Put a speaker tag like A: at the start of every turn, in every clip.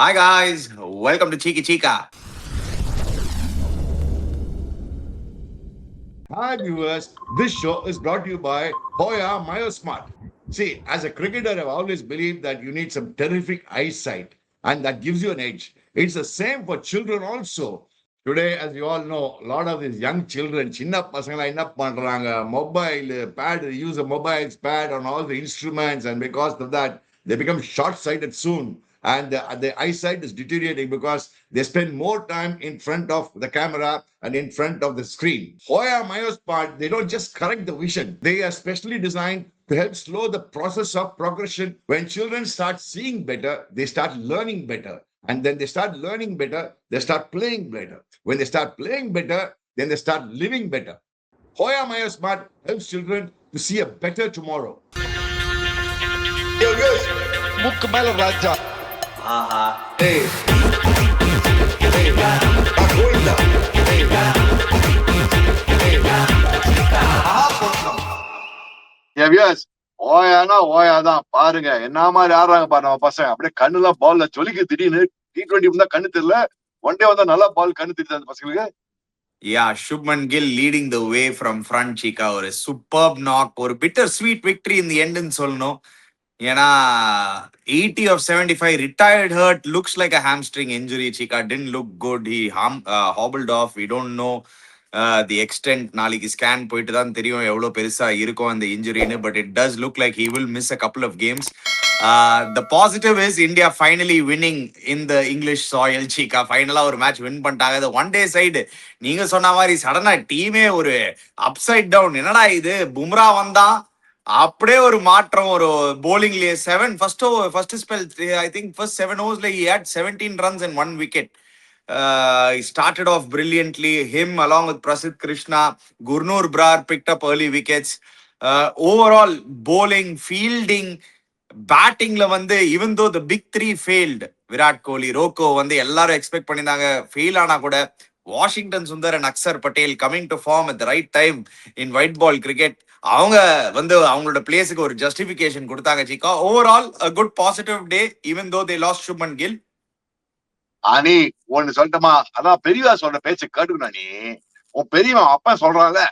A: Hi guys, welcome to Cheeky Chica.
B: Hi viewers, this show is brought to you by Hoya Myosmart. See, as a cricketer, I've always believed that you need some terrific eyesight and that gives you an edge. It's the same for children also. Today, as you all know, a lot of these young children, சின்ன பசங்களா என்ன பண்றாங்க mobile, pad, use a mobile pad on all the instruments, and because of that, they become short-sighted soon. And the eyesight is deteriorating because they spend more time in front of the camera and in front of the screen. Hoya Myosmart, they don't just correct the vision. They are specially designed to help slow the process of progression. When children start seeing better, they start learning better. And then they start learning better, they start playing better. When they start playing better, then they start living better. Hoya Myosmart helps children to see a better tomorrow.
C: மூக்கு மேல ராஜா.
B: Hey, hey, Govinda. Hey,
C: viewers ஓயானா ஓயாதான் பாருங்க என்ன மாதிரி ஆடுறாங்க பாரு நம்ம பசங்க. அப்படியே கண்ணுலாம் பால்ல ஜொலிக்கு திடீர்னு T20 இருந்தா கண்ணு தெரியல, ஒன் டே வந்தா நல்லா பால் கண்ணு தெரியுது அந்த பசங்களுக்கு.
A: Yeah, Shubman Gill leading the way from front, Chica. Or a superb knock, or bitter sweet victory in the end in Solno. ஏன்னா 80 of 75 retired hurt, looks like a hamstring injury. Chica didn't look good. He hobbled off. We don't know the extent. நாளைக்கு scan போயிட்டு தான் தெரியும் எவ்வளோ பெருசா இருக்கும் அந்த இன்ஜுரின்னு. But it does look like he will miss a couple of games. The positive is India finally winning in the English soil. Chica ஃபைனலா ஒரு மேட்ச் வின் பண்ணிட்டாங்க. இந்த ஒன் டே சைடு நீங்க சொன்ன மாதிரி சடனா டீமே ஒரு அப்சைட் டவுன். என்னடா இது, பும்ரா வந்தா அப்படியே ஒரு மாற்றம். ஒரு போலிங்லயே first spell I think first 7 overs he had 17 runs and 1 wicket. He started off brilliantly. Him along with Prasidh Krishna, Gurnoor Brar picked up early wickets. Overall bowling, fielding, பேட்டிங்ல வந்து even though the big three failed, Virat Kohli, RoKo வந்து எல்லாரும் expect பண்ணியிருந்தாங்க. ஃபெயில் ஆனா கூட Washington Sundar and Axar Patel coming to form at the right time in white ball cricket, அவங்க வந்து அவங்களோட பிளேஸுக்கு ஒரு ஜஸ்டிபிகேஷன் கொடுத்தாங்க. சிக்கா overall a good positive day even though they lost Shubman Gill.
C: அனி ஒண்ணு சொல்லட்டுமா, அதான் பெரியவா சொல்ற பேச்சு கேட்டுக்கணும். நீ உன் பெரியவன் அப்பா சொல்றான்ல,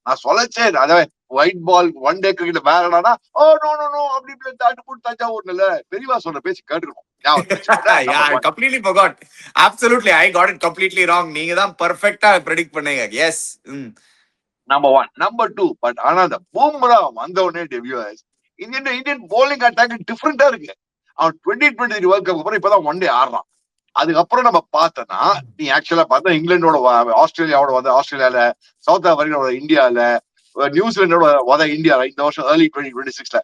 C: நான் சொல்லச்சே அதாவது white ball one day cricket வேற என்னன்னா ஓ நோ நோ நோ அப்படி இப்படி தாட்டு போட்டு தாச்சா ஒண்ணு இல்ல. பெரியவா சொல்ற பேச்சு கேட்டுக்கணும்.
A: Yeah, I completely forgot. Absolutely, I got it completely wrong. நீங்க தான் பெர்ஃபெக்ட்டா ப்ரெடிக்ட் பண்ணீங்க. Yes.
C: Number one. Number two, but ஆனா அந்த பூம்ரா வந்த உடனே டெபியூஸ் இந்தியன் போலிங் அட்டாக் டிஃப்ரெண்டா இருக்கு. அவன் 2023 வேர்ல்ட் கப் அப்புறம் இப்பதான் ஒன் டே ஆடுறான். அதுக்கப்புறம் நம்ம பார்த்தோம்னா நீ ஆக்சுவலா பார்த்தா இங்கிலாண்டோட ஆஸ்திரேலியாவோட வந்து ஆஸ்திரேலியால, சவுத் ஆப்பிரிக்காவோட இந்தியால, நியூசிலாண்டோட இந்தியால இந்த வருஷம் ஏர்லி 2026ல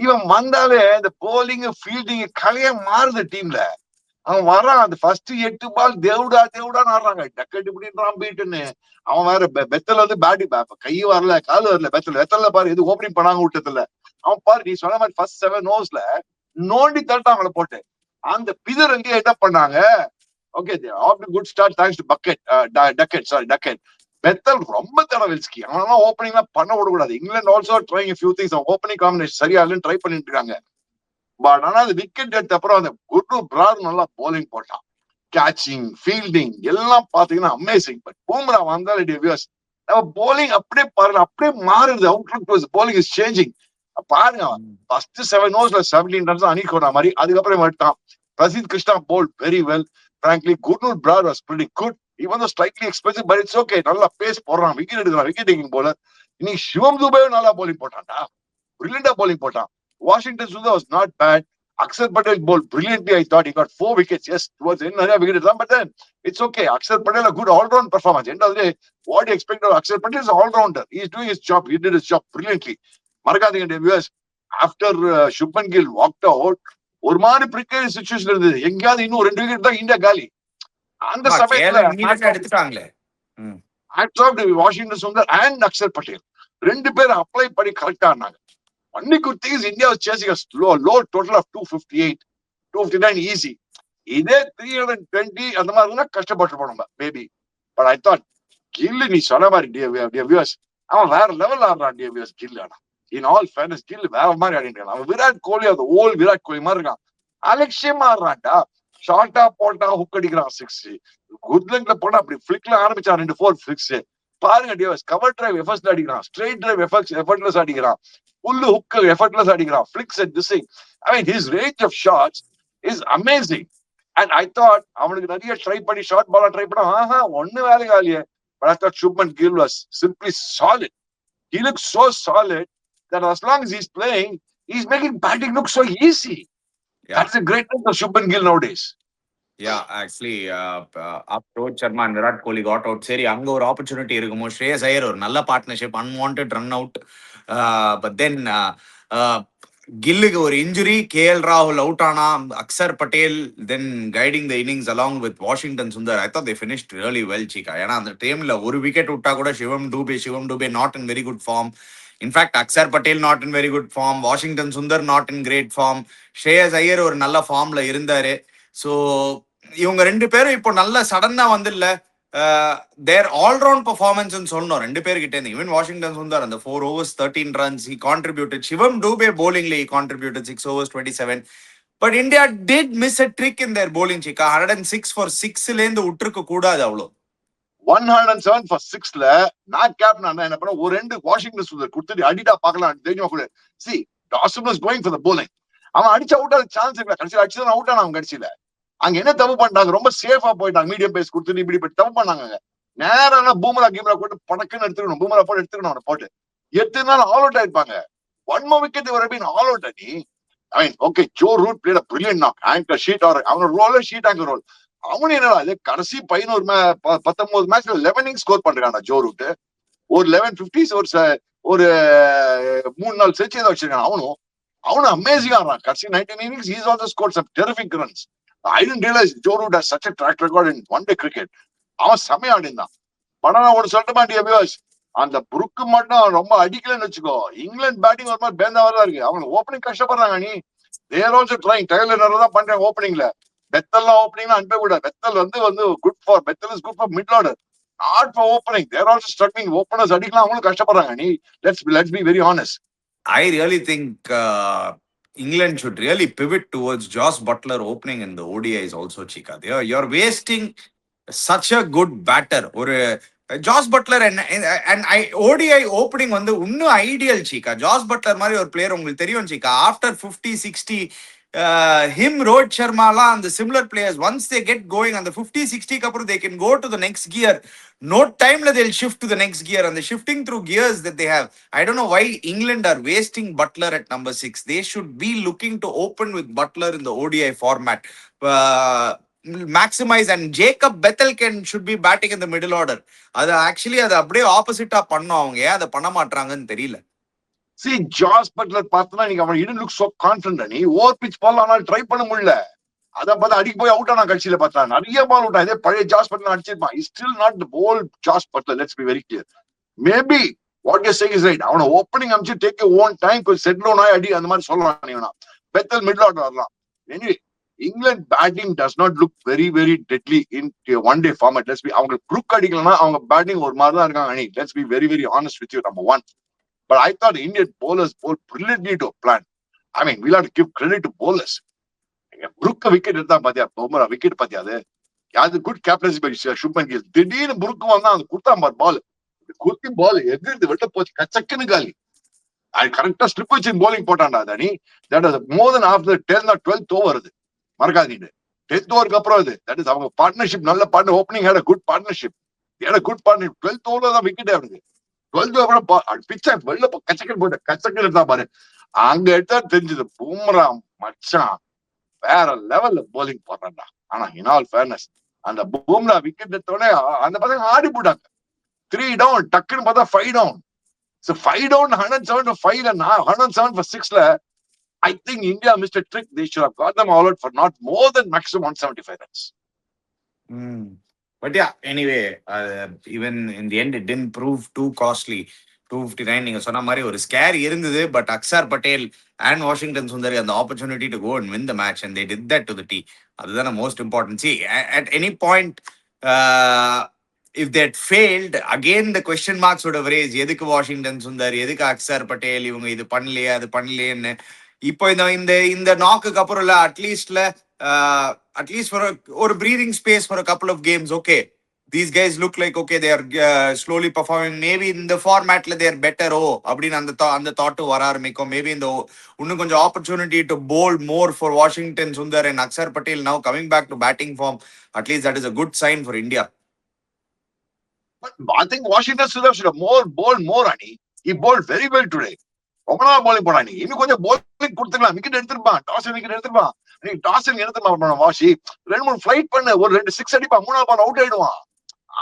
C: இவன் வந்தாலே இந்த போலிங் ஃபீல்டிங் கலைய மாறுது டீம்ல. அவன் வரான், அந்த ஃபர்ஸ்ட் 8 பால் தேவுடான்னு ஆடுறாங்க. டக்கெட்டு இப்படின்றான் பீட்டுன்னு. அவன் வேற பெத்தல வந்து பேட்டி கை வரல காலு வரல. வெத்தல பாரு எது ஓப்பனிங் பண்ணாங்க விட்டதில்ல. அவன் பாரு நீ சொன்ன மாதிரி ஃபர்ஸ்ட் 7 overs நோண்டி தட்டான் அவங்கள போட்டு. அந்த பிதர் அங்கே என்ன பண்ணாங்க, okay off good start thanks to Duckett. Bethell ரொம்ப தடவில்ஸ்கி அவனெல்லாம் ஓப்பனிங் பண்ண விடக்கூடாது. இங்கிலாந்து also trying few things. Opening combination சரியா இல்லைன்னு ட்ரை பண்ணிட்டு இருக்காங்க. பட் ஆனா அது விக்கெட் எடுத்த அப்புறம் அந்த குர்னூர் பிரார் நல்லா போலிங் போட்டான். கேச்சிங், ஃபீல்டிங் எல்லாம் பாத்தீங்கன்னா அமேசிங். பட் பூம்ரா வந்தாலே டிவியர்ஸ் நம்ம போலிங் அப்படியே பாருங்க, அப்படியே மாறுது. Outlook bowling is changing. பாருங்க, ஃபர்ஸ்ட் 7 overs 17 runs அணிக்கோட மாதிரி. அதுக்கப்புறம் எடுத்தான். Prasidh Krishna bowled very well. frankly Gurnoor Brar was pretty good. Even though slightly expensive, but it's okay. நல்லா பேஸ் போடுறான், விக்கெட் எடுக்கிறான், விக்கெட் டேக்கிங் போலர். இன்னைக்கு சிவம் துபேவும் நல்லா போலிங் போட்டான்டா, பிரில்லியண்டா போலிங் போட்டான். Washington Sundar was not bad. Akshar Patel bowled brilliantly. I thought he got 4 wickets. Yes, towards the end நிறைய wicket எடுத்தான், but then it's okay. Akshar Patel a good all-round performance. End of the day, what do you expect of Akshar Patel is an all-rounder. He is doing his job. He did his job brilliantly. மறக்காதீங்க viewers, after Shubman Gill walked out ஒரு மாதிரி பிரிக்கரி situation இருந்தது. எங்கேயாவது இன்னும் 2 wicket தான் India காலி. அந்த சமயத்துல
A: எடுத்துட்டாங்களே
C: வாஷிங்டன் சுந்தர் அண்ட் அக்ஷர் பட்டேல் 2 பேரும் அப்ளை பண்ணி கரெக்டா இருந்தாங்க. Only good thing is India was chasing a low total of 258, 259 easy. இதே 320 அந்த மாதிரி இருந்தா கஷ்டப்பட்டு நம்ம மேபி. பட் ஐ தாட் கில்லு நீ சொன்ன மாதிரி வியூவர்ஸ் அவன் வேற லெவல் ஆடுறான். வியூவர்ஸ் கில் ஆனா இன் ஆல் ஃபேர்னஸ் கில் வேற மாதிரி ஆடிட்டு. அவன் விராட் கோலி, அது ஓல் விராட் கோலி மாதிரி இருக்கான். அலட்சியமா ஆடுறான்டா. ஷார்ட்டா போட்டா ஹுக் அடிக்கிறான் 6. குட் லெங்க்ல போனா அப்படி ஃபிளிக்ல ஆரம்பிச்சான் 2-4 ஃபிளிக்ஸ். பாருங்க டியோஸ், கவர் டிரைவ் எஃபர்ட்ஸ்ல அடிக்கிறான், ஸ்ட்ரெயிட் டிரைவ் எஃபர்ட்லெஸ் அடிக்கிறான், புல் ஹுக் எஃபர்ட்லெஸ் அடிக்கிறான், flicks at this. I mean his range of shots is amazing. And I thought அவனுக்கு நிறைய ட்ரை பண்ணி ஷார்ட் பாலா ட்ரை பண்ணா ஒண்ணு வேலைக்கு ஆகலையே. But I thought Shubman Gill was simply solid. He looks so solid that as long as he's playing, he's making batting look so easy.
A: Yeah.
C: That's the greatness of Shubman Gill nowadays.
A: Yeah, actually, after Rohit Sharma and Virat Kohli got out, சரி அங்க ஒரு opportunity இருக்குமோ, ஸ்ரேயஸ் ஐயர் ஒரு நல்ல partnership, unwanted run out. But then கில்லுக்கு ஒரு injury, KL ராகுல் out ஆனா, Axar Patel then guiding the innings along with Washington Sundar. I thought they finished really well Cheeka. ஏன்னா அந்த டைம்ல ஒரு விக்கெட் விட்டா கூட Shivam Dube not in very good form. In fact Axar Patel not in very good form, Washington Sundar not in great form, Shreyas Iyer ஒரு நல்ல ஃபார்ம்ல இருந்தாரு. ஸோ இவங்க ரெண்டு பேரும் இப்போ நல்ல சடனா வந்து இல்ல தேர் ஆல்ரவுண்ட் பர்ஃபார்மன்ஸ் சொல்லணும் ரெண்டு பேர்கிட்ட இருந்து. ஈவன் வாஷிங்டன் சுந்தர் அந்த 4 overs 13 runs he contributed. Sivam Dube bowlingly he contributed 6 overs 27. But India did miss a trick in their bowling, Chika. 106 for 6ல இருந்து விட்டுருக்க கூடாது அவ்வளோ.
C: 107 for 6ல நான் கேப்டன் என்ன பண்ண ஒரு ரெண்டு வாஷிங்டன் சுந்தர் கொடுத்துட்டு அடிடா பார்க்கலாம் தெரியுமா கூட. C Dawson was going for the bowling. அவன் அடிச்சு அவுட் ஆக சான்ஸ் இல்ல. கடைசியில் அடிச்சு அவுட் ஆனான். கடைசியில அங்க என்ன தப்பு பண்ணிட்டாங்க, ரொம்ப சேஃபா போயிட்டாங்க, மீடியம் பேஸ் கொடுத்துட்டு இப்படி தப்பு பண்ணாங்க. நேரம் பூமரா கீமரா போட்டு படக்குன்னு எடுத்துக்கணும், பூமரா போட்டு எடுத்துக்கணும், அவனை போட்டு எடுத்துனாலும் ஆல் அவுட் ஆயிருப்பாங்க. 1 more wicket வர ஆல் அவுட் அடி. I mean okay, Joe Root played brilliant knock, anchor sheet or அவனோட ரோல ஷீட் ஆங்கர் ரோல். அவனு என்னடா இது கடைசி 19 மேட்ச்ல 11 ஸ்கோர் பண்றான் ஜோ ரூட். ஒரு 1150s ஒரு 3 நாள் செஞ்சு ஏதோ வச்சிருக்கான். அவனும் அமேசிங் ஆடுறான். கடைசி 19 innings he's also scored some terrific runs. I didn't realize Joe Root has such a track record in one-day cricket. அவன் செமையா ஆடினான். படம் நான் ஒரு சொல்ல மாட்டேன் வியூவர்ஸ், அந்த புருக்கு மட்டும் ரொம்ப அடிக்கலன்னு வச்சுக்கோ, இங்கிலாந்து பேட்டிங் ஒரு மாதிரி பேந்தாவா இருக்கு. அவங்க ஓப்பனிங் கஷ்டப்படுறாங்க. நீ தேர் ஆல்சோ ட்ரைங், டைலர் தான் பண்றாங்க ஓப்பனிங்ல. பெத்தல்லாம் ஓப்பனிங்ல அனுப்ப கூட. பெத்தல் வந்து good for Bethell is good for mid order, not for opening. There also struggling. Openers அடிக்கலாம், அவங்களும் கஷ்டப்படுறாங்க. நீ let's be very honest.
A: I really think England should really pivot towards Josh Butler opening in the ODIs also, Chika. You're wasting such a good batter. Or Josh Butler and ODI opening வந்து இன்னும் ideal Chika. Josh Butler மாதிரி ஒரு player உங்களுக்கு தெரியும் Chika. After 50, 60 him, Rohit Sharma and the similar players, once they get going on the 50, 60 kapur, they can go to the next gear. No time they'll shift to the next gear, and the shifting through gears that they have. I don't know why England are wasting Butler at number 6. They should be looking to open with Butler in the ODI format. Maximize, and Jacob Bethel should be batting in the middle order. அது actually அது அப்படியே ஆப்போசிட்டா பண்ணோம். அவங்க ஏன் அதை பண்ண மாட்டாங்கன்னு தெரியல.
C: See, ஜாஸ் பட்லர் பார்த்தனா நீங்க அவன் இடன் லுக் சோ கான்ஃபிடன்ட். நீ ஓவர் பிட்ச் பால் ஆனால் ட்ரை பண்ண முடியல. அத பார்த்தா அடிக்க போய் அவுட் ஆனா கட்சியில பார்த்தா நிறைய பால் அவுட் ஆகுது. பழைய ஜாஸ் பட்லர் அடிச்சிருப்பான். Is still not the old Jos Buttler. Let's be very clear. Maybe what you saying is right. அவன ஓப்பனிங் அம்ச்சு டேக் யுவர் ஓன் டைம், கொஞ்சம் செட்டில் டவுன் ஆகி அடி அந்த மாதிரி சொல்லலாம். நீங்க பெத்தல் மிடில் ஆர்டர் வரலாம். Anyway England batting does not look very very deadly in one day format. Let's be அவங்க குரூக் அடிக்கலன்னா அவங்க பேட்டிங் ஒரு மாதிரி தான் இருக்காங்க. அணி let's be very very honest with you. Number 1. But I thought Indian bowlers bowled brilliantly to a plan. I mean, we'll have to give credit to bowlers. Brook wicket எடுத்தா பாத்தியா, பொம்மரா விக்கெட் பாத்தியா, அது good captaincy by Shubman Gill. திடீர்னு புருக்கு வந்தா அந்த குடுத்தான் பார் பால், குத்தி பால் எதிர்த்து வெட்ட போச்சு, கச்சக்குன்னு காலி. அது கரெக்டா ஸ்லிப் வச்சு bowling போட்டான்டா அதானி. That is more then after 10th or 12th over. அது மறக்காதீங்க. 10th over அப்புறம் அது தட் இஸ் அவங்க பார்ட்னர்ஷிப், நல்ல partner. Opening had a good partnership. They had a good partnership. 12th over தான் விக்கெட் ஆகுது. 12th பிச்சை வெளில கச்சக்கன் போட்டு கச்சக்கன் எடுத்தா பாரு. அங்க எடுத்தா தெரிஞ்சது பூமரா மச்சான் வேற லெவல்ல போலிங் போடுறான்டா. ஆனா இன் ஆல் ஃபேர்னஸ் அந்த பூம்ரா விக்கெட் எடுத்தோடனே அந்த பசங்க ஆடி போட்டாங்க. 3 down டக்குன்னு பார்த்தா 5 down. So 5 down 107 for 5 and 107 for 6ல I think India missed a trick. They should have got them all out for not more than maximum 175 runs.
A: But yeah, anyway, even in the end it didn't prove too costly. 259 நீங்க சொன்ன மாதிரி ஒரு scare இருந்தது. But Axar Patel and Washington Sundar அந்த opportunity to go and win the match and they did that to the tee. அதுதான் most important. See, at any point if they had failed, again the question marks would have raised. எதுக்கு Washington Sundar, எதுக்கு அக்சர் பட்டேல், இவங்க இது பண்ணலையே அது பண்ணலையேன்னு. இப்போ இந்த நாக்குக்கு அப்புறம் இல்ல, அட்லீஸ்ட்ல at least for a breathing space for a couple of games. Okay, these guys look like okay, they are slowly performing. Maybe in the format they are better. Oh, அப்படின்னு அந்த thought வர ஆரம்பிக்கும். Maybe இந்த இன்னும் கொஞ்சம் opportunity to bowl more for Washington Sundar and Akshar Patel now coming back to batting form. At least that is a good sign for India.
C: But I think Washington Sundar should have bowled more, Ani. He bowled very well today. ரொம்ப நாள் bowling போனா நீ இன்னும் கொஞ்சம் bowling கொடுத்துக்கலாம். Wicket எடுத்துருப்பான், toss wicket எடுத்துருப்பான். நீ டாஸ் எடுத்துருப்பான் வாஷி. 2-3 ஃபிளைட் பண்ணு, ஒரு 2 6 அடிப்பான், 3ஆவது பால் அவுட் ஆயிடுவான்.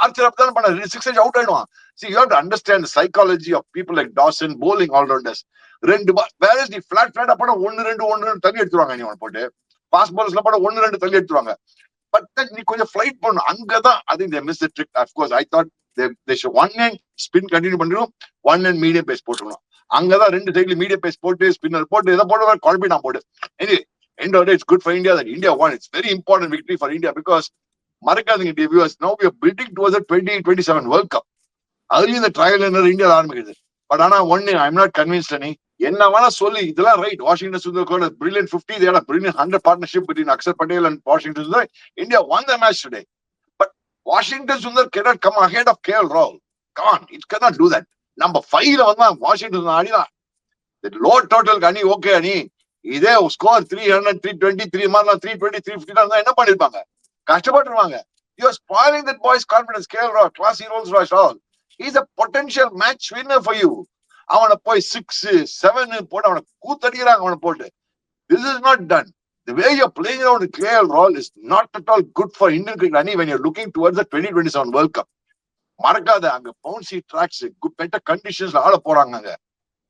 C: ஆர்ச்சர் அப்பதான் பண்ண 6 அடி அவுட் ஆயிடுவான். See, you have to understand the psychology of people like Dawson, bowling all-rounders. 2 பால் வேற நீ flat அப்ப 1-2 தள்ளி எடுத்துருவாங்க. நீ அவனை போட்டு ஃபாஸ்ட் பால்ஸ்ல போட 1-2 தள்ளி எடுத்துருவாங்க. பட் நீ கொஞ்சம் ஃபிளைட் பண்ணணும். அங்கதான் I think they missed the trick. Of course, I thought they should one end spin continue பண்ணிரும், one end medium pace போட்டுருணும். அங்கதான் 2 சைடுல மீடியம் பேஸ் போட்டு ஸ்பின்னர் போட்டு இதை போட்டு குழப்பி நான் போடு. Anyway, end of the day, it's good for India that India won. It's very important victory for India because மறக்காதீங்க viewers, now we are building towards the 2027 World Cup. அதுலயும் இந்த ட்ரையல் இந்தியா ஆரம்பிக்குது. பட் ஆனா ஒன்னு I'm not convinced any. என்ன வேணா சொல்லி இதெல்லாம் right. Washington Sundar brilliant 50, they had a brilliant 100 partnership between Akshar Patel and Washington Sundar. India won the match today. But Washington Sundar cannot come ahead of KL Rahul. Come on, it cannot do that. Number 5 வந்தா Washington அணிதான். Low total அணி okay அணி. இதே score 300, 323 மாதிரி 320, 350 இருந்தா என்ன பண்ணிருப்பாங்க? கஷ்டப்பட்டுருவாங்க. You are spoiling that boy's confidence. KL Rahul, classy Rolls Royce Rahul. He's a potential match winner for you. அவனை போய் 6, 7 போட்டு அவனை கூத்தடிக்கிறாங்க. அவனை போட்டு this is not done. The way you're playing around with KL Rahul is not at all good for Indian cricket ani when you're looking towards the 2027 World Cup. மறக்காத அங்க bouncy tracks, better conditions ஆட போறாங்க அங்க.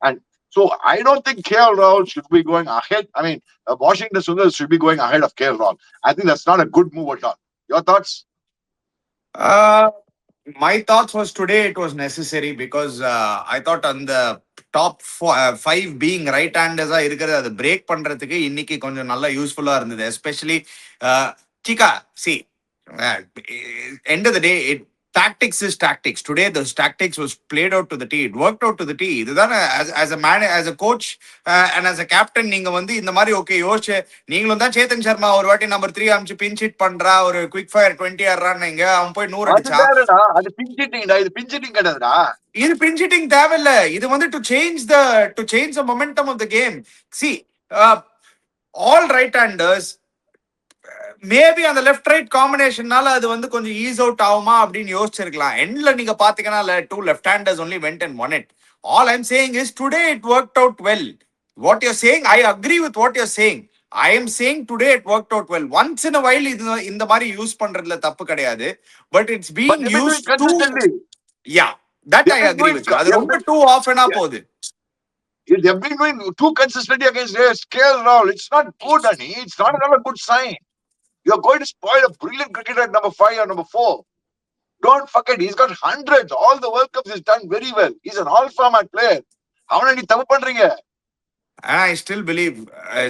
C: And so I don't think KL Rahul should be going ahead. I mean, Washington Sundar should be going ahead of KL Rahul. I think that's not a good move at all. Your thoughts?
A: My thoughts was today it was necessary because I thought on the top 5 being right-handers இருக்கிறது அது break பண்றதுக்கு இன்னைக்கு கொஞ்சம் நல்லா யூஸ்ஃபுல்லா இருந்தது. Especially Chika, see, end of the day, tactics is tactics. Today, those tactics was played out to the T. It worked out to the T. இதுதான் as a man, as a coach and as a captain, நீங்க வந்து இந்த மாதிரி okay யோசிச்சு நீங்களும் தான் சேத்தன் சர்மா ஒரு வாட்டி நம்பர் 3 அமிச்சு பிஞ்ச் ஹிட் பண்றா, ஒரு குவிக் ஃபயர் 20 ஆடுறான்னு அவன் போய் 100 அடிச்சா.
C: அது பிஞ்ச் ஹிட்டிங்டா, இது பிஞ்ச் ஹிட்டிங் கிடையாதுடா.
A: இது பிஞ்ச் ஹிட்டிங் தேவையில்ல. இது வந்து to change the momentum of the game. See, all right-handers maybe அந்த லெஃப்ட் ரைட் காம்பினேஷன்னால அது வந்து கொஞ்சம் ஈஸ் அவுட் ஆகுமா அப்படின்னு யோசிச்சிருக்கலாம். எண்ட்ல நீங்க பாத்தீங்கன்னா 2 left-handers only went and won it. All I'm saying is today it worked out well. What you're saying, I agree with what you're saying. I am saying today it worked out well. Once in a while இந்த மாதிரி use பண்றதுல தப்பு கிடையாது. But it's being used to, yeah, that I agree with you. அது ரொம்ப too often போகுது.
C: They've been doing too consistently against KL Rahul. It's not good, Ani. It's not a good sign. You're going to spoil a brilliant cricketer at number 5 or number 4. Don't forget, he's got hundreds. All the World Cups he's done very well. He's an all-format player. How many தப்பு பண்றீங்க?
A: I still believe,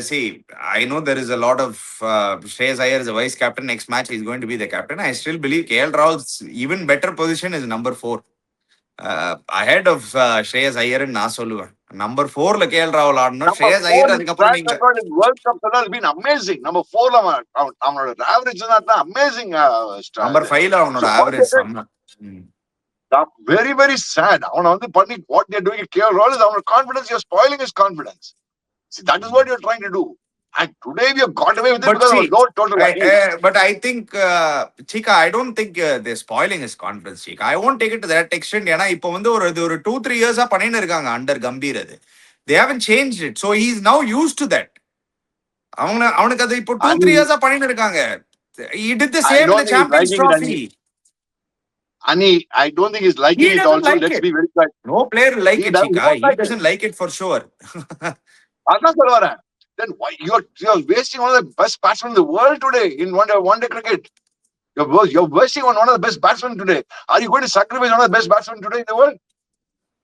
A: see, I know there is a lot of Shreyas Iyer is a vice captain. Next match he's going to be the captain. I still believe KL Rahul's even better position is number 4. Ahead of Shreyas Iyer and நான் சொல்லுவேன். Number 4ல KL Rahul ஆடணும். Shreyas Iyer அதுக்கப்புறம் நீங்க
C: World Cup has been amazing. Number 4ல அவனோட average தான் amazing.
A: Number 5ல அவனோட average
C: very very sad. அவன வந்து பண்ணி what they're doing at KL Rahul is our confidence. You're spoiling his confidence. See, that is what you're trying to do. And today we have got away with it because of low total.
A: But I think, Chika, I don't think they're spoiling his confidence, Chika. I won't take it to that extent. ஏன்னா இப்போ வந்து ஒரு 2-3 years பண்ணின்னு இருக்காங்க under Gambhir. அது they haven't changed it, so he's now used to that. அவனுக்கு அது இப்போ 2-3 years பண்ணின்னு இருக்காங்க. He did the same in the Champions Trophy.
C: Ani, I don't think he's liking it also. Let's be very clear.
A: No player like it, Chika. He doesn't like it for sure.
C: அதான் சொல்ல வரேன். Then why you're wasting one of the best batsmen in the world today in one-day cricket? You're wasting on one of the best batsmen today. Are you going to sacrifice one of the best batsmen today in the world?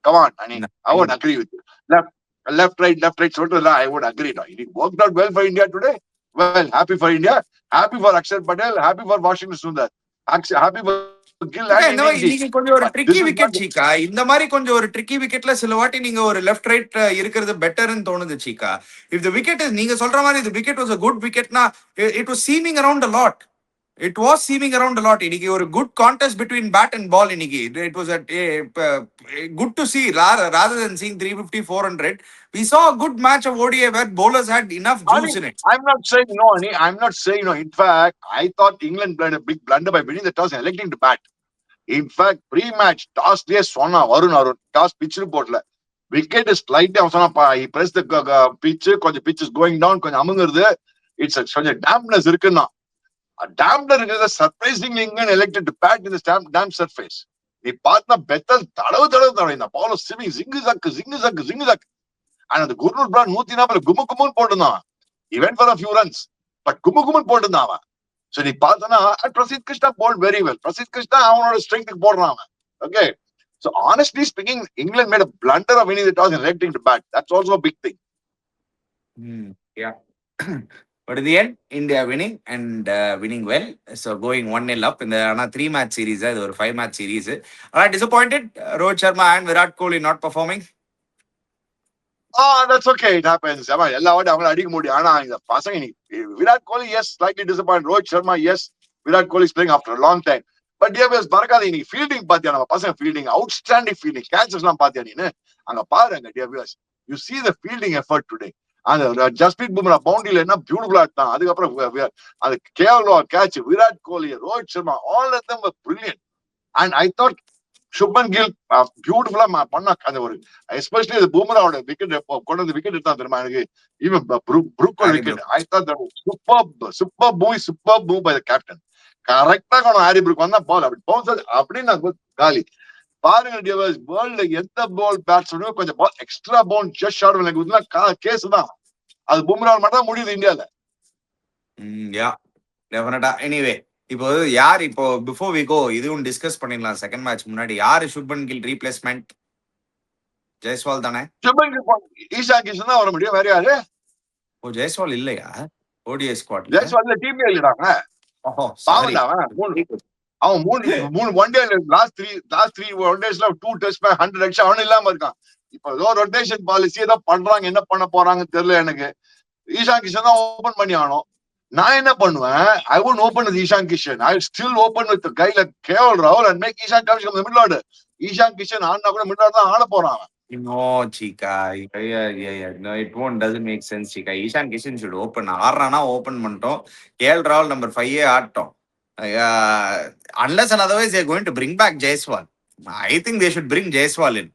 C: Come on, Ani. I would agree with you. Left, right. So I would agree. It worked out well for India today. Well, happy for India. Happy for Akshar Patel. Happy for Washington Sundar. Happy for Gill
A: சீக்கா,
C: and
A: இந்த
C: Indian
A: மாதிரி
C: team.
A: நீங்க கொஞ்சம் ஒரு
C: But
A: tricky
C: this is
A: wicket
C: not.
A: சீக்கா. இந்த மாதிரி கொஞ்சம் ஒரு tricky விக்கெட்ல சில வாட்டி நீங்க ஒரு லெஃப்ட் ரைட் இருக்கிறது பெட்டர்னு தோணுது சீக்கா. இஃப் த விக்கெட் நீங்க சொல்ற மாதிரி இந்த விக்கெட் வாஸ் a குட் விக்கெட்னா it was seaming around a lot. It was seeming around a lot. இன்னைக்கு ஒரு good contest between bat and ball இன்னைக்கு. It was good to see rather than seeing 350, 400. We saw a good match of ODI where bowlers had enough juice in it.
C: I'm not saying no, Ani. I'm not saying no. In fact, I thought England played a big blunder by winning the toss and electing to bat. In fact, pre-match toss சொன்னா Arun toss pitch போடல. Wicket is slightly அவன் சொன்னா he pressed the pitch, கொஞ்சம் pitch is going down, கொஞ்சம் அமுங்குறது. It's கொஞ்சம் dampness இருக்குன்னா. Dampner is surprisingly England elected to bat in the damp surface. நீ பார்த்தா பெத்தல் தடவு இந்த பால் ஸ்விமிங் ஜிங்கு ஜக்கு and அந்த குர்னூர் பிராட் 140 குமுன்னு போட்டுருந்தான். He went for a few runs, but குமுன்னு போட்டுருந்தான் அவன். So நீ பார்த்தனா Prasidh Krishna bowled very well. Prasidh Krishna அவனோட ஸ்ட்ரெங்க் போடுறான் அவன். Okay. So honestly speaking, England made a blunder of winning the toss and electing to bat. That's also a big thing.
A: Yeah. But in the end, India winning and winning well. So going 1-0 up in the 3-match series, or 5-match series. Disappointed Rohit Sharma and Virat Kohli not performing.
C: That's okay. It happens. எல்லா வாட்டி அவங்கள அடிக்க முடியும். ஆனா இந்த பசங்க Virat Kohli yes slightly disappointed. Rohit Sharma yes Virat Kohli is playing after a long time. But டிஎஸ் பரக்காது இன்னைக்கு ஃபீல்டிங் பாத்தியா நம்ம பசங்க ஃபீல்டிங் அவுட்ஸ்டாண்டிங் ஃபீல்டிங் கேச்சஸ் எல்லாம் பாத்தியா நீனு அங்க பாருங்க டிஎஸ் you see the fielding effort today. அந்த ஜஸ்பிரீத் பும்ரா பவுண்டரியில என்ன பியூட்டிஃபுல்லா எடுத்தான். அதுக்கப்புறம் அது கேவலம் catch Virat Kohli Rohit Sharma all of them were brilliant. And I thought Shubman Gill பியூட்டிஃபுல்லா பண்ணா அந்த ஒரு எஸ்பெஷலி பூமராவோட விக்கெட் கொண்டு வந்து விக்கெட் எடுத்தா தெரியுமா எனக்கு ஈவன் ப்ரூக்கோட wicket I thought super move by the captain. கரெக்டா கொண்டு ஹாரி ப்ரூக் வந்தா பால் அப்படி பவுன்ஸ் அப்படின்னு காலி. பாருங்க டியர்ஸ் வேர்ல்ட்ல எந்த பால் பேட்ஸ்மேனும் கொஞ்சம் பால் எக்ஸ்ட்ரா பவுன் ஜஸ்ட் ஷாட் எனக்கு கேஸ் தான். அது பும்ரா மட்டும் தான் முடியுது இந்தியால.
A: டெஃபினட்டா. எனிவே இப்போ யார் இப்போ பிஃபோர் வி கோ இதுவும் டிஸ்கஸ் பண்ணிடலாம். செகண்ட் மேட்ச் முன்னாடி யாரு சுப்மன் கில் ரீப்ளேஸ்மெண்ட்? ஜெய்ஸ்வால் தானே?
C: சுப்மன் கில் ஈஷா கிஷன் தான் வர முடியும். வேற யாரு?
A: ஓ ஜெய்ஸ்வால் இல்லையா ஓடிஐ ஸ்குவாட்ல?
C: ஜெய்ஸ்வால் டீம்ல இல்லடாங்க. பாவம் அவன் மூணு one day last three one டேஸ்ல 2 டெஸ்ட் 100 அடிச்சு அவன் இல்லாம இருக்கான். இப்ப ஏதோ ரொட்டேஷன் பாலிசி ஏதோ பண்றாங்க. என்ன பண்ண போறாங்க தெரியல எனக்கு. ஈஷா கிஷன் தான் ஓபன் பண்ணி ஆனோம். நான் என்ன பண்ணுவேன்? I won't open with Ishan Kishan. I will still open with a guy like KL Rahul and make Ishan Kishan come the middle order. Ishan Kishan ஆனா கூட middle order தான் ஆட போறான்.
A: No, Chika. Yeah. No, it doesn't make sense, Chika. Ishan Kishan should open. ஆடுறானா open பண்ணிட்டோம். KL Rahul number 5 ஆட்டோம். Unless and otherwise they are going to bring back Jaiswal. I think they should bring Jaiswal in.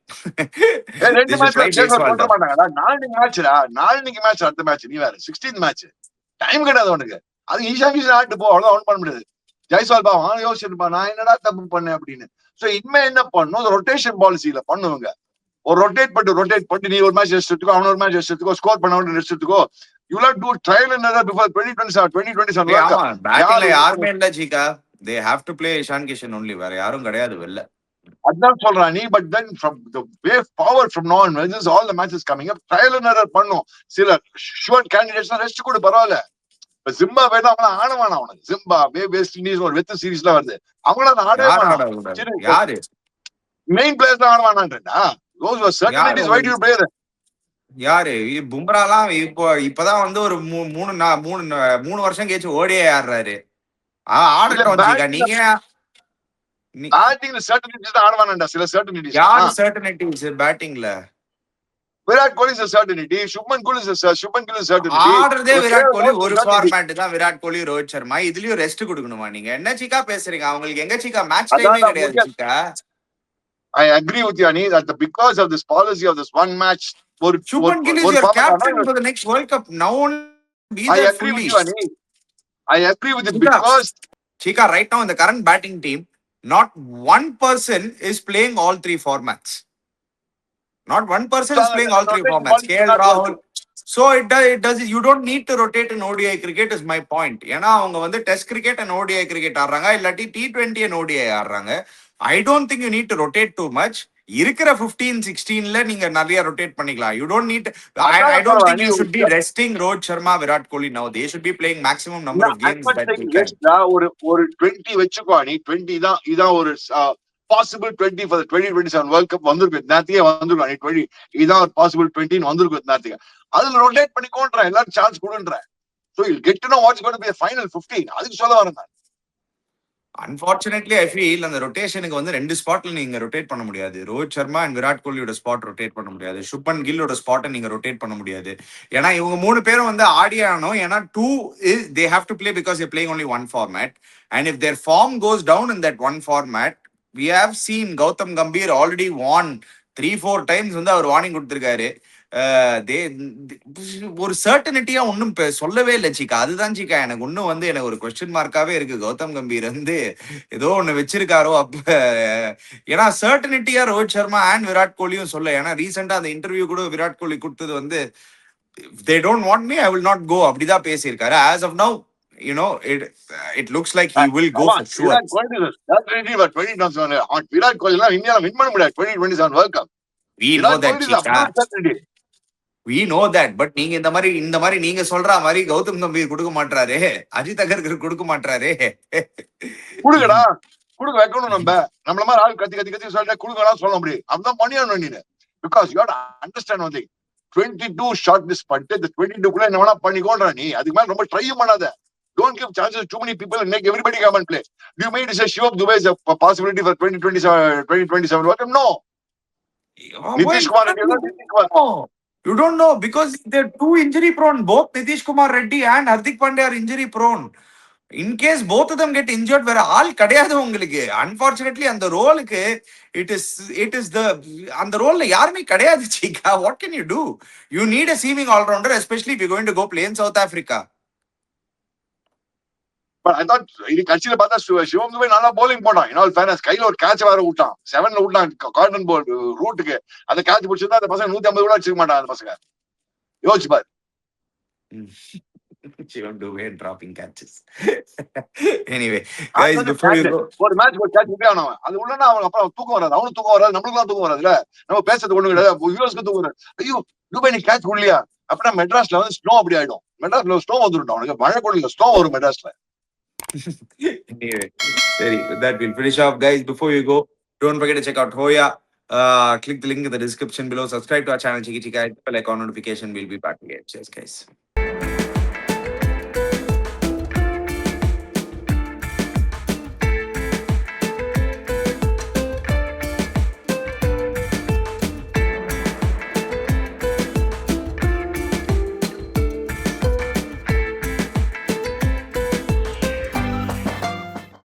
C: ரெண்டு match Jaiswal போட மாட்டாங்கடா. நாளைக்கு match அடுத்த match நீ வேற 16th match. Time கிடையாது உனக்கு. அது ஈஷா கிஷன் ஆட்டு போ அவ்வளவு ஆன் பண்ண முடியாது. ஜெய்ஸ்வால் பாவம் யோசிச்சுப்பா நான் என்னடா தப்பு பண்ணேன் அப்படின்னு. சோ இனிமே என்ன பண்ணும்? ரொட்டேஷன் பாலிசியில பண்ணுவாங்க. ஒரு ரொட்டேட் பண்ணி நீ ஒரு மேட்ச் ரெஸ்ட் எடுத்துக்கோ, அவன் ஒரு மேட்ச் ரெஸ்ட் எடுத்துக்கோ, ஸ்கோர் பண்ண ரெஸ்ட் எடுத்துக்கோ. You will have to do trial and error before 2027.
A: பேட்டிங்ல யாருமே இல்ல சீக்கா. They have to play Ishan Kishan only. வேற யாரும் கிடையாது வெல்ல.
C: அதான் சொல்றான் நீ. But then from the way forward from now on, when this all the matches coming up, trial and error பண்ணும். சில ஷுவர் கேண்டிடேட்ஸ் ரெஸ்ட் கூட பரவாயில்ல. இப்ப ஜிம்பாப்வே தான் அவங்கள ஆடவானா அவனுக்கு. ஜிம்பாப்வே வெஸ்ட் இண்டீஸ் ஒரு வெத்து சீரீஸ்ல வருது. அவங்கள ஆடவே வேணாம்.
A: யாரு
C: மெயின் பிளேயர்ஸ் தான் ஆடவானான்றா. those were certainties. why do you play them?
A: யாரு பும்ராலாம் இப்பதான் வந்து ஒரு 3 வருஷம் கழிச்சு ஓடியே ஆடுறாரு. ஆடட்டும் ஜிகா. நீங்க
C: பேட்டிங்ல சர்டனிட்டிஸ் தான் ஆடவானாண்டா. சில சர்டனிட்டிஸ்.
A: யாரு சர்டனிட்டிஸ் பேட்டிங்ல?
C: Virat Kohli is a certainty. Shubman Gill is a certainty.
A: ஆடுறதே விராட் கோலி ஒரு ஃபார்மேட் தான். விராட் கோலி ரோஹித் சர்மா இதுலயும் ரெஸ்ட் கொடுக்கணுமா? நீங்க என்ன சீக்கா பேசுறீங்க? அவங்களுக்கு எங்க சீக்கா மேட்ச் டைமே கிடையாது சீக்கா.
C: I agree with you, Ani, that because of this policy of this one match,
A: Shubman Gill is your captain for the next World Cup. Now be there.
C: I agree with you, Ani. I agree with it because
A: Chika, right now in the current batting team, not one person is playing all 3 formats. Not one person is playing all 3 formats. KL Rahul. So it does. You don't need to rotate in ODI cricket is my point. ஏன்னா அவங்க வந்து test cricket and ODI cricket ஆடுறாங்க. இல்லாட்டி T20 and ODI ஆடுறாங்க. I don't think you need to rotate too much. இருக்கிற 15-16ல நீங்க நிறைய rotate பண்ணிக்கலாம். You don't need. I don't think you should be resting Rohit Sharma, Virat Kohli now. They should be playing maximum number of games that they can.
C: ஒரு 20 வச்சுக்கோ நீ. 20 தான் இதான் ஒரு பாசிபிள் 20 ஃபார் 2027 வேர்ல்ட் கப் வந்திருக்கு. நேரத்தையே வந்திருக்கும். நீ 20 இதான் ஒரு பாசிபிள் 20 வந்திருக்கு நேரத்துக்கு. அதுல ரொட்டேட் பண்ணிக்கோன்ற எல்லாரும் chance கொடுன்ற. So you'll get to know what's going to be the final 15. அதுக்கு சொல்ல வரேன் நான்.
A: அன்பார்ச்சுனேட்லி ஐ ஃபீல் அந்த ரொட்டேஷனுக்கு வந்து 2 ஸ்பாட்ல நீங்க ரொட்டேட் பண்ண முடியாது. ரோஹித் சர்மா அண்ட் விராட் கோலியோட ஸ்பாட் ரொட்டேட் பண்ண முடியாது. சுப்மன் கில்லோட ஸ்பாட்டை நீங்க ரொட்டேட் பண்ண முடியாது. ஏன்னா இவங்க 3 பேரும் வந்து ஆடியே ஆனோம். ஏன்னா 2 is they have to play because they're playing only one format, and if their form goes down in that one format, we have seen Gautam Gambhir already won 3-4 times வந்து அவர் வார்னிங் கொடுத்திருக்காரு. ஒரு சர்டனிட்டியா ஒன்னும் சொல்லவே இல்லை சீக்கா. அதுதான் சீக்கா எனக்கு ஒன்னும் வந்து எனக்கு ஒரு கொஸ்டின் மார்க்காவே இருக்கு. கௌதம் கம்பீர் வந்து ஏதோ ஒண்ணு வச்சிருக்காரோ அப்ப. ஏன்னா சர்டனிட்டியா ரோஹித் சர்மா அண்ட் விராட் கோலியும் சொல்ல. ஏன்னா ரீசெண்டா அந்த இன்டர்வியூ கூட விராட் கோலி கொடுத்தது வந்து they don't want me, I will not go அப்படிதான் பேசியிருக்காரு. as of now, you know, it looks like he will go for sure.
C: Virat Kohli எல்லாம் இந்தியால வின் பண்ண முடியாது 2027 world cup.
A: we know that சீக்கா. we know that, but நீங்க இந்த மாதிரி நீங்க சொல்ற மாதிரி கௌதம் கம்பீர் கொடுக்க மாட்டாரு, அஜித் அகர்கர் கொடுக்க மாட்டாரு.
C: குடுக்கடா குடுக்க வைக்கணும். நம்மள மாதிரி ஆள் கத்தி சொல்லிட்டு குடுக்கலாம் சொல்ல முடியும். அதுதான் பண்ணிடணும் நீங்க. Because you have to understand one thing. 22 short list பண்ணிட்டு இந்த 22 குள்ள என்ன வேணா பண்ணிக்கோன்றா நீ. அதுக்கு மேல ரொம்ப ட்ரையும் பண்ணாத. Don't give chances to too many people and make everybody come and play. You made say Shivam Dubey is a possibility for 2027 World Cup? No. Nitish Kumar Reddy.
A: No. You don't know because they're too injury prone. Both Nitish Kumar Reddy and Hardik Pandya are injury prone. In case both of them get injured, வேற ஆள் கிடையாது உங்களுக்கு. Unfortunately அந்த ரோலுக்கு it is the அந்த ரோல்ல யாருமே கிடையாது சீக்கா. What can you do? You need a seaming all-rounder, especially if you're going to go play in South Africa.
C: But I thought இது கட்சியில பார்த்தா சிவம் துபை நல்லா bowling போட்டான். இன்னொரு ஃபேனஸ் கையில ஒரு கேட்ச் வேற விட்டான். 7ல விட்டான் கார்டன் பால் ரூட்டுக்கு. அந்த கேட்ச் பிடிச்சிருந்தா அந்த பசங்க 150 கூட அடிச்சுக்க மாட்டான் அந்த பசங்க. யோசிச்சு பாரு.
A: Shivam Dubey dropping catches. Anyway, guys, before you go,
C: ஒரு மேட்ச் ஒரு கேட்ச் விட்டு ஆனவன். அது உள்ளனா அவன் அப்புறம் தூக்கம் வராது. அவனுக்கு தூக்கம் வராது. நம்மளுக்கு தூக்கம் வராதுல. நம்ம பேசுறது ஒண்ணு கிடையாது. வியூவர்ஸ்க்கு தூக்கம் வராது. ஐயோ துபை நீ கேட்ச் விடலையா? அப்படின்னா மெட்ராஸ்ல வந்து ஸ்னோ அப்படி ஆயிடும். மெட்ராஸ்ல ஸ்னோ வந்துடும். அவனுக்கு மழை கூட இல்ல, ஸ்னோ வரும் மெட்ராஸ்ல.
A: anyway, with that we'll finish off, guys. Before you go, don't forget to check out Hoya. Click the link in the description below. Subscribe to our channel, Chiki Chika. Bell icon notification. We'll be back again. Cheers, guys.